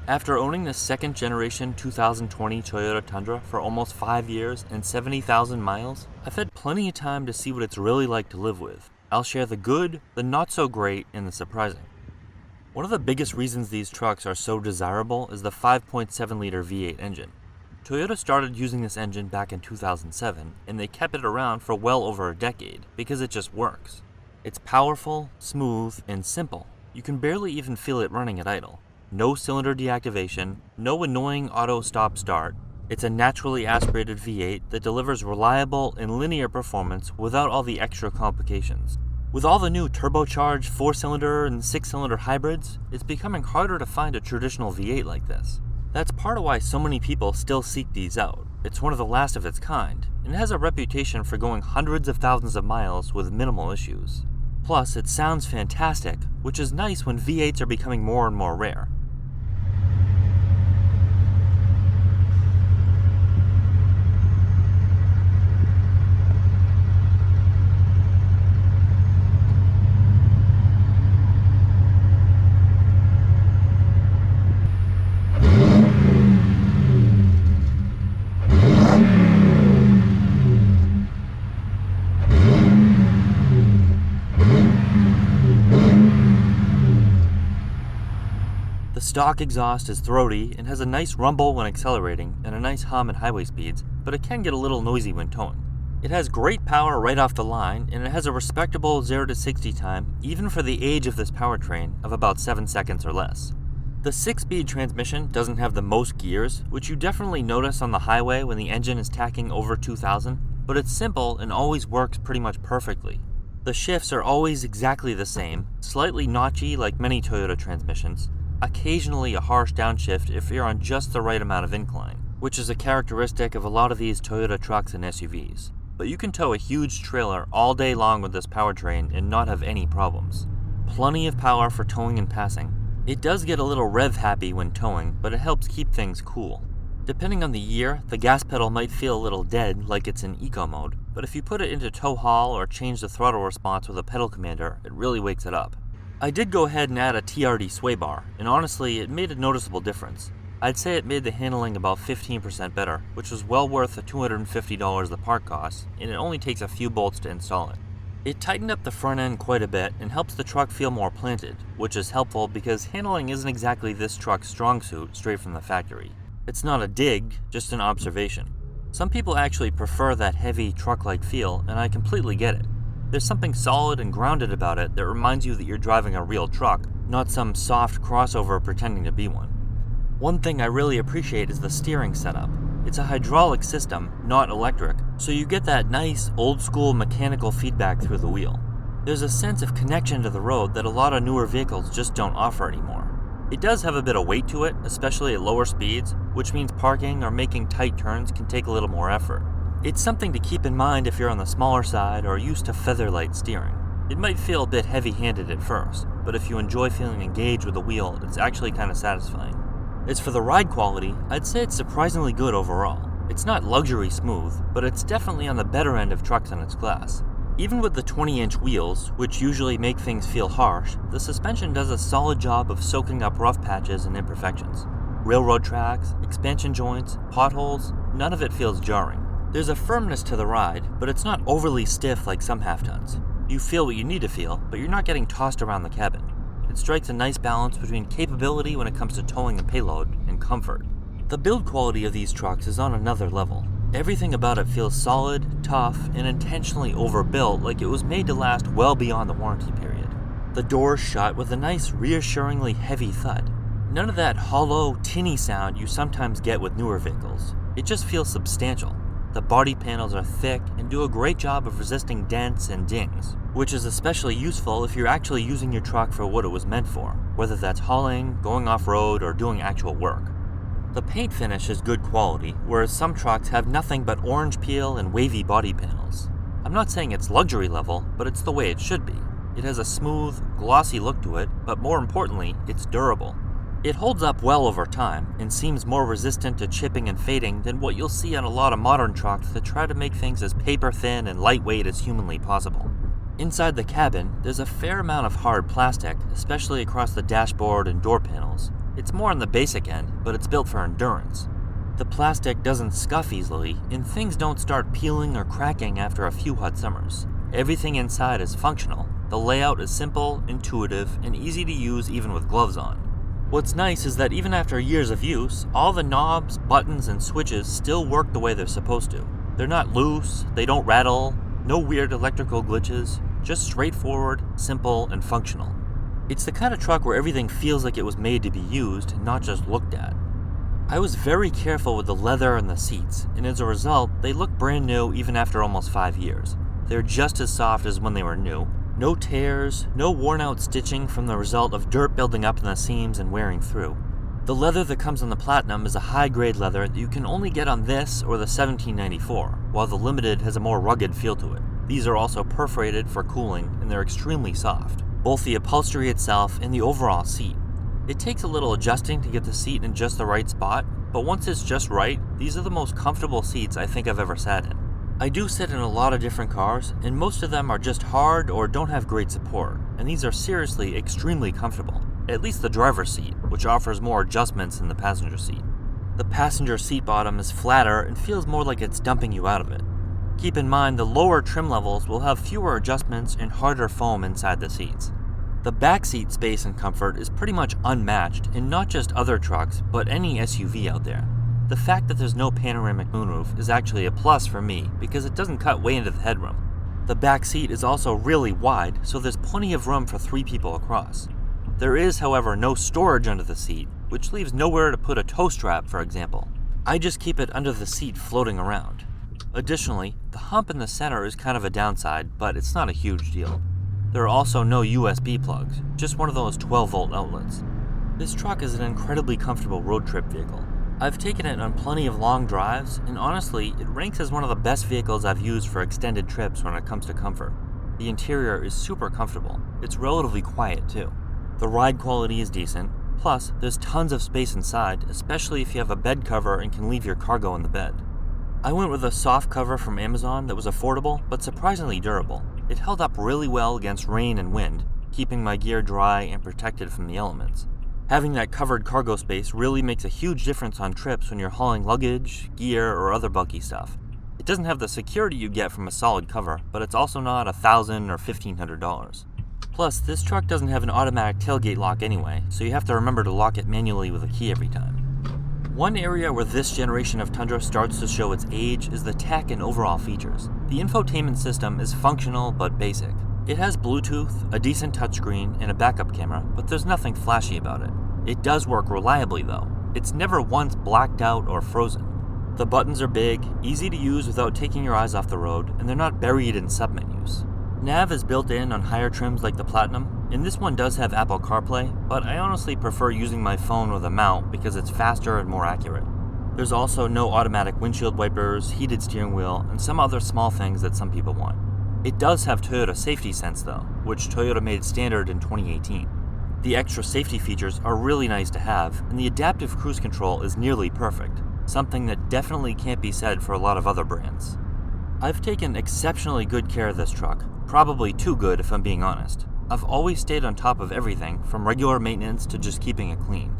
After owning the second generation 2020 Toyota Tundra for almost 5 years and 70,000 miles, I've had plenty of time to see what it's really like to live with. I'll share the good, the not so great, and the surprising. One of the biggest reasons these trucks are so desirable is the 5.7-liter V8 engine. Toyota started using this engine back in 2007, and they kept it around for well over a decade because it just works. It's powerful, smooth, and simple. You can barely even feel it running at idle. No cylinder deactivation, no annoying auto stop-start. It's a naturally aspirated V8 that delivers reliable and linear performance without all the extra complications. With all the new turbocharged 4-cylinder and 6-cylinder hybrids, it's becoming harder to find a traditional V8 like this. That's part of why so many people still seek these out. It's one of the last of its kind, and it has a reputation for going hundreds of thousands of miles with minimal issues. Plus, it sounds fantastic, which is nice when V8s are becoming more and more rare. The stock exhaust is throaty and has a nice rumble when accelerating and a nice hum at highway speeds, but it can get a little noisy when towing. It has great power right off the line, and it has a respectable 0 to 60 time, even for the age of this powertrain, of about 7 seconds or less. The 6-speed transmission doesn't have the most gears, which you definitely notice on the highway when the engine is tacking over 2,000, but it's simple and always works pretty much perfectly. The shifts are always exactly the same, slightly notchy like many Toyota transmissions, occasionally a harsh downshift if you're on just the right amount of incline, which is a characteristic of a lot of these Toyota trucks and SUVs. But you can tow a huge trailer all day long with this powertrain and not have any problems. Plenty of power for towing and passing. It does get a little rev happy when towing, but it helps keep things cool. Depending on the year, the gas pedal might feel a little dead like it's in eco mode, but if you put it into tow haul or change the throttle response with a pedal commander, it really wakes it up. I did go ahead and add a TRD sway bar, and honestly, it made a noticeable difference. I'd say it made the handling about 15% better, which was well worth the $250 the part costs, and it only takes a few bolts to install it. It tightened up the front end quite a bit and helps the truck feel more planted, which is helpful because handling isn't exactly this truck's strong suit straight from the factory. It's not a dig, just an observation. Some people actually prefer that heavy truck-like feel, and I completely get it. There's something solid and grounded about it that reminds you that you're driving a real truck, not some soft crossover pretending to be one. One thing I really appreciate is the steering setup. It's a hydraulic system, not electric, so you get that nice, old-school mechanical feedback through the wheel. There's a sense of connection to the road that a lot of newer vehicles just don't offer anymore. It does have a bit of weight to it, especially at lower speeds, which means parking or making tight turns can take a little more effort. It's something to keep in mind if you're on the smaller side or used to featherlight steering. It might feel a bit heavy-handed at first, but if you enjoy feeling engaged with the wheel, it's actually kind of satisfying. As for the ride quality, I'd say it's surprisingly good overall. It's not luxury smooth, but it's definitely on the better end of trucks in its class. Even with the 20-inch wheels, which usually make things feel harsh, the suspension does a solid job of soaking up rough patches and imperfections. Railroad tracks, expansion joints, potholes, none of it feels jarring. There's a firmness to the ride, but it's not overly stiff like some half-tons. You feel what you need to feel, but you're not getting tossed around the cabin. It strikes a nice balance between capability when it comes to towing and payload, and comfort. The build quality of these trucks is on another level. Everything about it feels solid, tough, and intentionally overbuilt like it was made to last well beyond the warranty period. The doors shut with a nice, reassuringly heavy thud. None of that hollow, tinny sound you sometimes get with newer vehicles. It just feels substantial. The body panels are thick and do a great job of resisting dents and dings, which is especially useful if you're actually using your truck for what it was meant for, whether that's hauling, going off-road, or doing actual work. The paint finish is good quality, whereas some trucks have nothing but orange peel and wavy body panels. I'm not saying it's luxury level, but it's the way it should be. It has a smooth, glossy look to it, but more importantly, it's durable. It holds up well over time and seems more resistant to chipping and fading than what you'll see on a lot of modern trucks that try to make things as paper thin and lightweight as humanly possible. Inside the cabin, there's a fair amount of hard plastic, especially across the dashboard and door panels. It's more on the basic end, but it's built for endurance. The plastic doesn't scuff easily, and things don't start peeling or cracking after a few hot summers. Everything inside is functional. The layout is simple, intuitive, and easy to use even with gloves on. What's nice is that even after years of use, all the knobs, buttons, and switches still work the way they're supposed to. They're not loose, they don't rattle, no weird electrical glitches, just straightforward, simple, and functional. It's the kind of truck where everything feels like it was made to be used, not just looked at. I was very careful with the leather and the seats, and as a result, they look brand new even after almost 5 years. They're just as soft as when they were new. No tears, no worn-out stitching from the result of dirt building up in the seams and wearing through. The leather that comes on the Platinum is a high-grade leather that you can only get on this or the 1794, while the Limited has a more rugged feel to it. These are also perforated for cooling, and they're extremely soft, both the upholstery itself and the overall seat. It takes a little adjusting to get the seat in just the right spot, but once it's just right, these are the most comfortable seats I think I've ever sat in. I do sit in a lot of different cars, and most of them are just hard or don't have great support, and these are seriously extremely comfortable, at least the driver's seat, which offers more adjustments than the passenger seat. The passenger seat bottom is flatter and feels more like it's dumping you out of it. Keep in mind the lower trim levels will have fewer adjustments and harder foam inside the seats. The back seat space and comfort is pretty much unmatched in not just other trucks, but any SUV out there. The fact that there's no panoramic moonroof is actually a plus for me because it doesn't cut way into the headroom. The back seat is also really wide, so there's plenty of room for 3 people across. There is, however, no storage under the seat, which leaves nowhere to put a toe strap, for example. I just keep it under the seat floating around. Additionally, the hump in the center is kind of a downside, but it's not a huge deal. There are also no USB plugs, just one of those 12-volt outlets. This truck is an incredibly comfortable road trip vehicle. I've taken it on plenty of long drives, and honestly, it ranks as one of the best vehicles I've used for extended trips when it comes to comfort. The interior is super comfortable. It's relatively quiet too. The ride quality is decent, plus there's tons of space inside, especially if you have a bed cover and can leave your cargo in the bed. I went with a soft cover from Amazon that was affordable but surprisingly durable. It held up really well against rain and wind, keeping my gear dry and protected from the elements. Having that covered cargo space really makes a huge difference on trips when you're hauling luggage, gear, or other bulky stuff. It doesn't have the security you get from a solid cover, but it's also not $1,000 or $1,500. Plus, this truck doesn't have an automatic tailgate lock anyway, so you have to remember to lock it manually with a key every time. One area where this generation of Tundra starts to show its age is the tech and overall features. The infotainment system is functional but basic. It has Bluetooth, a decent touchscreen, and a backup camera, but there's nothing flashy about it. It does work reliably though. It's never once blacked out or frozen. The buttons are big, easy to use without taking your eyes off the road, and they're not buried in submenus. Nav is built in on higher trims like the Platinum, and this one does have Apple CarPlay, but I honestly prefer using my phone with a mount because it's faster and more accurate. There's also no automatic windshield wipers, heated steering wheel, and some other small things that some people want. It does have Toyota Safety Sense though, which Toyota made standard in 2018. The extra safety features are really nice to have, and the adaptive cruise control is nearly perfect, something that definitely can't be said for a lot of other brands. I've taken exceptionally good care of this truck, probably too good if I'm being honest. I've always stayed on top of everything, from regular maintenance to just keeping it clean.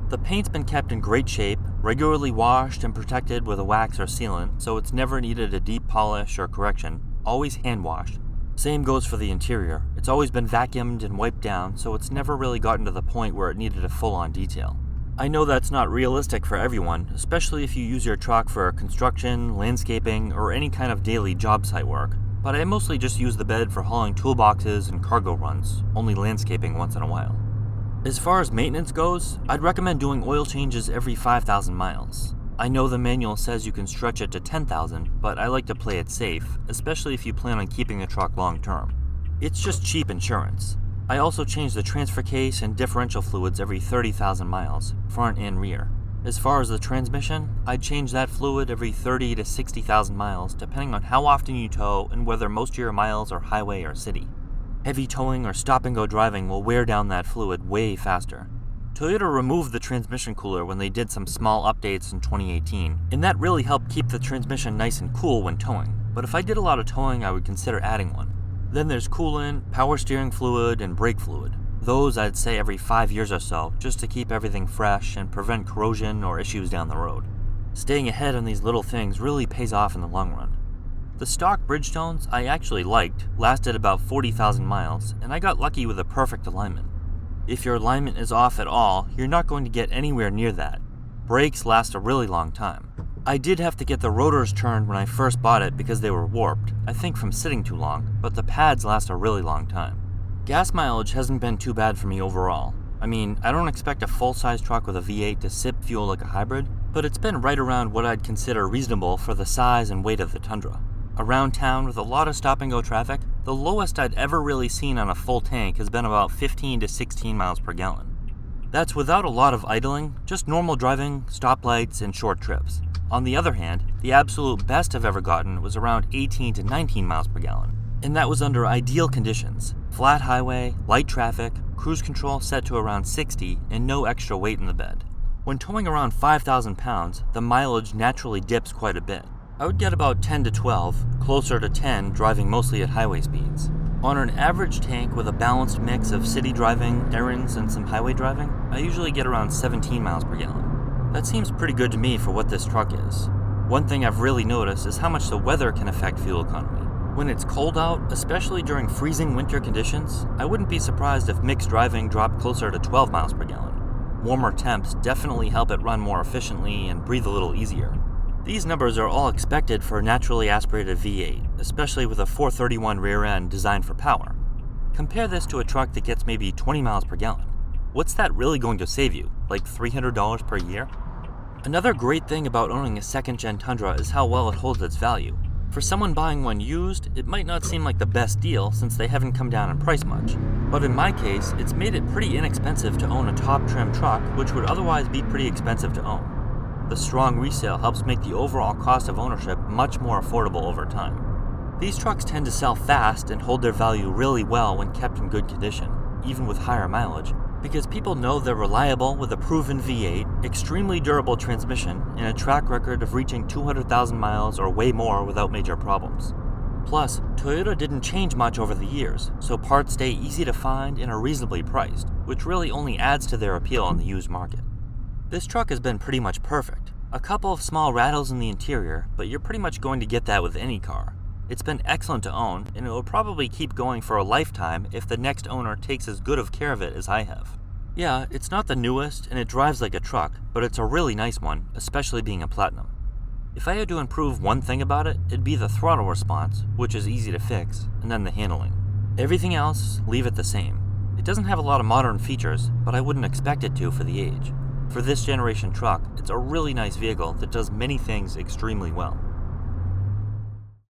The paint's been kept in great shape, regularly washed and protected with a wax or sealant, so it's never needed a deep polish or correction, always hand washed. Same goes for the interior. It's always been vacuumed and wiped down, so it's never really gotten to the point where it needed a full-on detail. I know that's not realistic for everyone, especially if you use your truck for construction, landscaping, or any kind of daily job site work, but I mostly just use the bed for hauling toolboxes and cargo runs, only landscaping once in a while. As far as maintenance goes, I'd recommend doing oil changes every 5,000 miles. I know the manual says you can stretch it to 10,000, but I like to play it safe, especially if you plan on keeping the truck long term. It's just cheap insurance. I also change the transfer case and differential fluids every 30,000 miles, front and rear. As far as the transmission, I'd change that fluid every 30 to 60,000 miles, depending on how often you tow and whether most of your miles are highway or city. Heavy towing or stop-and-go driving will wear down that fluid way faster. Toyota removed the transmission cooler when they did some small updates in 2018, and that really helped keep the transmission nice and cool when towing, but if I did a lot of towing, I would consider adding one. Then there's coolant, power steering fluid, and brake fluid. Those I'd say every 5 years or so, just to keep everything fresh and prevent corrosion or issues down the road. Staying ahead on these little things really pays off in the long run. The stock Bridgestones I actually liked, lasted about 40,000 miles, and I got lucky with a perfect alignment. If your alignment is off at all, you're not going to get anywhere near that. Brakes last a really long time. I did have to get the rotors turned when I first bought it because they were warped, I think from sitting too long, but the pads last a really long time. Gas mileage hasn't been too bad for me overall. I mean, I don't expect a full-size truck with a V8 to sip fuel like a hybrid, but it's been right around what I'd consider reasonable for the size and weight of the Tundra. Around town with a lot of stop-and-go traffic, the lowest I'd ever really seen on a full tank has been about 15 to 16 miles per gallon. That's without a lot of idling, just normal driving, stoplights, and short trips. On the other hand, the absolute best I've ever gotten was around 18 to 19 miles per gallon. And that was under ideal conditions. Flat highway, light traffic, cruise control set to around 60, and no extra weight in the bed. When towing around 5,000 pounds, the mileage naturally dips quite a bit. I would get about 10 to 12, closer to 10 driving mostly at highway speeds. On an average tank with a balanced mix of city driving, errands, and some highway driving, I usually get around 17 miles per gallon. That seems pretty good to me for what this truck is. One thing I've really noticed is how much the weather can affect fuel economy. When it's cold out, especially during freezing winter conditions, I wouldn't be surprised if mixed driving dropped closer to 12 miles per gallon. Warmer temps definitely help it run more efficiently and breathe a little easier. These numbers are all expected for a naturally aspirated V8, especially with a 431 rear end designed for power. Compare this to a truck that gets maybe 20 miles per gallon. What's that really going to save you? Like $300 per year? Another great thing about owning a second-gen Tundra is how well it holds its value. For someone buying one used, it might not seem like the best deal since they haven't come down in price much. But in my case, it's made it pretty inexpensive to own a top-trim truck, which would otherwise be pretty expensive to own. The strong resale helps make the overall cost of ownership much more affordable over time. These trucks tend to sell fast and hold their value really well when kept in good condition, even with higher mileage, because people know they're reliable with a proven V8, extremely durable transmission, and a track record of reaching 200,000 miles or way more without major problems. Plus, Toyota didn't change much over the years, so parts stay easy to find and are reasonably priced, which really only adds to their appeal on the used market. This truck has been pretty much perfect. A couple of small rattles in the interior, but you're pretty much going to get that with any car. It's been excellent to own, and it will probably keep going for a lifetime if the next owner takes as good of care of it as I have. Yeah, it's not the newest, and it drives like a truck, but it's a really nice one, especially being a Platinum. If I had to improve one thing about it, it'd be the throttle response, which is easy to fix, and then the handling. Everything else, leave it the same. It doesn't have a lot of modern features, but I wouldn't expect it to for the age. For this generation truck, it's a really nice vehicle that does many things extremely well.